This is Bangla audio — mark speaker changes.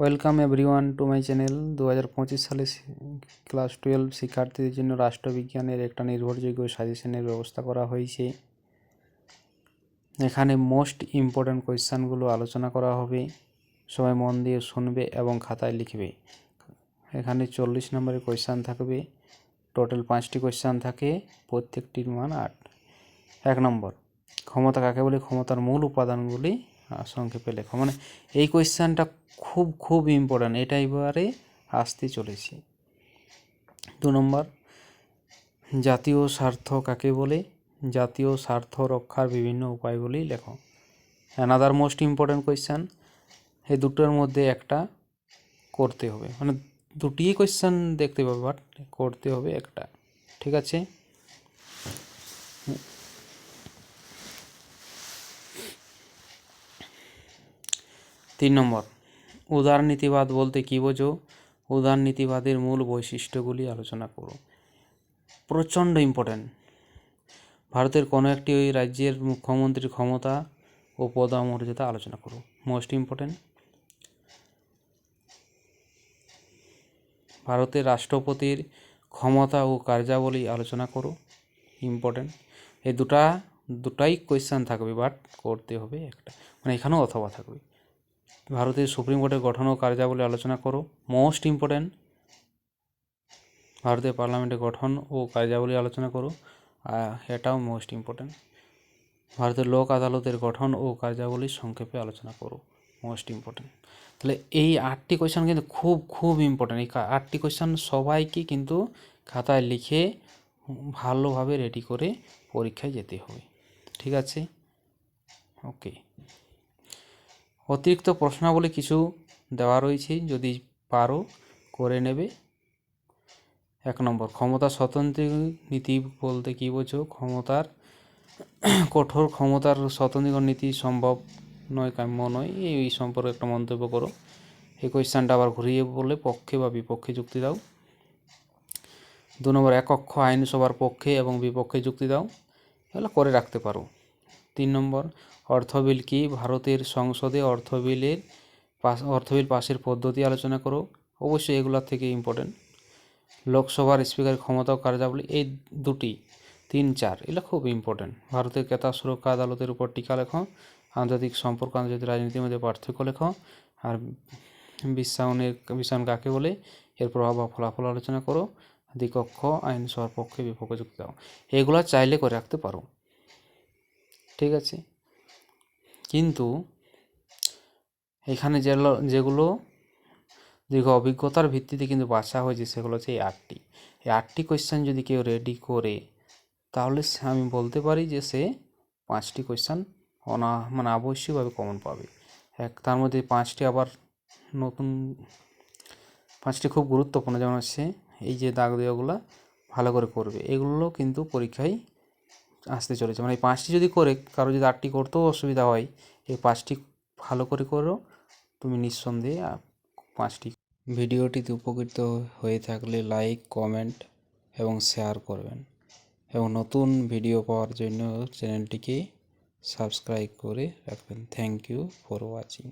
Speaker 1: Welcome everyone to my channel. 2025 সালে ক্লাস 12 শিক্ষার্থীদের জন্য রাষ্ট্রবিজ্ঞানের একটা নির্ভরযোগ্য সাজেশনের ব্যবস্থা করা হয়েছে। এখানে মোস্ট ইম্পর্ট্যান্ট কোয়েশ্চানগুলো আলোচনা করা হবে। সবাই মন দিয়ে শুনবে এবং খাতায় লিখবে। এখানে 40 নম্বরের কোয়েশ্চান থাকবে। টোটাল 5টি কোয়েশ্চান থাকে, প্রত্যেকটির মান 8। 1 নম্বর, ক্ষমতা কাকে বলে? ক্ষমতার মূল উপাদানগুলি সংক্ষেপে লেখো। মানে এই কোয়েশ্চানটা খুব ইম্পর্ট্যান্ট, এটা এবারে আসতে চলেছে। 2 নম্বর, জাতীয় স্বার্থ কাকে বলে? জাতীয় স্বার্থ রক্ষার বিভিন্ন উপায়গুলি লেখো। অ্যানাদার মোস্ট ইম্পর্ট্যান্ট কোয়েশ্চান, এই দুটোর মধ্যে একটা করতে হবে, মানে দুটিই কোয়েশ্চান দেখতে পাবে বাট করতে হবে একটা, ঠিক আছে? তিন নম্বর, উদারনীতিবাদ বলতে কী বোঝো? উদারনীতিবাদের মূল বৈশিষ্ট্যগুলি আলোচনা করো। প্রচণ্ড ইম্পর্ট্যান্ট। ভারতের কোনো একটি ওই রাজ্যের মুখ্যমন্ত্রীর ক্ষমতা ও পদমর্যাদা আলোচনা করো, মোস্ট ইম্পর্ট্যান্ট। ভারতের রাষ্ট্রপতির ক্ষমতা ও কার্যাবলী আলোচনা করো, ইম্পর্ট্যান্ট। এই দুটাই কোয়েশ্চান থাকবে বাট করতে হবে একটা, মানে এখানেও অথবা থাকবে। ভারতের সুপ্রিম কোর্টের গঠন ও কার্যাবলী আলোচনা করো, মোস্ট ইম্পর্ট্যান্ট। ভারতের পার্লামেন্টের গঠন ও কার্যাবলী আলোচনা করো, এটাও মোস্ট ইম্পর্ট্যান্ট। ভারতের লোক আদালতের গঠন ও কার্যাবলী সংক্ষেপে আলোচনা করো, মোস্ট ইম্পর্ট্যান্ট। তাহলে এই 8টি কোয়েশ্চান কিন্তু খুব ইম্পর্ট্যান্ট। এই 8টি কোয়েশ্চান সবাইকে কিন্তু খাতায় লিখে ভালোভাবে রেডি করে পরীক্ষায় যেতে হবে, ঠিক আছে? ওকে। অতিরিক্ত প্রশ্নাবলী কিছু দেওয়া রয়েছে, যদি পারো করে নেবে। 1 নম্বর, ক্ষমতা স্বতন্ত্র নীতি বলতে কী বোঝো? কঠোর ক্ষমতার স্বতন্ত্র নীতি সম্ভব নয়, কাম্য নয়, এই সম্পর্কে একটা মন্তব্য করো। এই কোয়েশ্চানটা আবার ঘুরিয়ে বলে পক্ষে বা বিপক্ষে যুক্তি দাও। 2 নম্বর, একক্ষ আইনসভার পক্ষে এবং বিপক্ষে যুক্তি দাও, এগুলো করে রাখতে পারো। 3 নম্বর, অর্থবিল কি? ভারতের সংসদে অর্থবিল পাশের পদ্ধতি আলোচনা করো, অবশ্যই এগুলোর থেকে ইম্পর্টেন্ট। লোকসভার স্পিকারের ক্ষমতা ও কার্যাবলী, এই দুটি 3, 4 এগুলো খুব ইম্পর্টেন্ট। ভারতের ক্রেতা সুরক্ষা আদালতের উপর টিকা লেখো। আন্তর্জাতিক সম্পর্ক আন্তর্জাতিক রাজনীতির মধ্যে পার্থক্য লেখো। আর বিশ্বায়ন কাকে বলে? এর প্রভাব বা ফলাফল আলোচনা করো। দ্বিকক্ষ আইনসভার পক্ষে বিপক্ষে যুক্তি দাও। এগুলো চাইলে করে রাখতে পারো, ঠিক আছে? কিন্তু এখানে যেগুলো দীর্ঘ অভিজ্ঞতার ভিত্তিতে কিন্তু বাছা হয়েছে সেগুলো হচ্ছে এই 8টি। এই 8টি কোয়েশ্চান যদি কেউ রেডি করে, তাহলে আমি বলতে পারি যে সে 5টি কোয়েশ্চান মানে অবশ্যইভাবে কমন পাবে। তার মধ্যে 5টি আবার নতুন, 5টি খুব গুরুত্বপূর্ণ, যেমন হচ্ছে এই যে দাগ দেওয়াগুলো ভালো করে করবে, এগুলো কিন্তু পরীক্ষায় আসতে চলেছে। মানে এই 5টি যদি করে, কারো যদি 8টি করতেও অসুবিধা হয়, এই 5টি ভালো করে করো, তুমি নিঃসন্দেহে 5টি। ভিডিওটিতে উপকৃত হয়ে থাকলে লাইক, কমেন্ট এবং শেয়ার করবেন, এবং নতুন ভিডিও পাওয়ার জন্য চ্যানেলটিকে সাবস্ক্রাইব করে রাখবেন। Thank you for watching.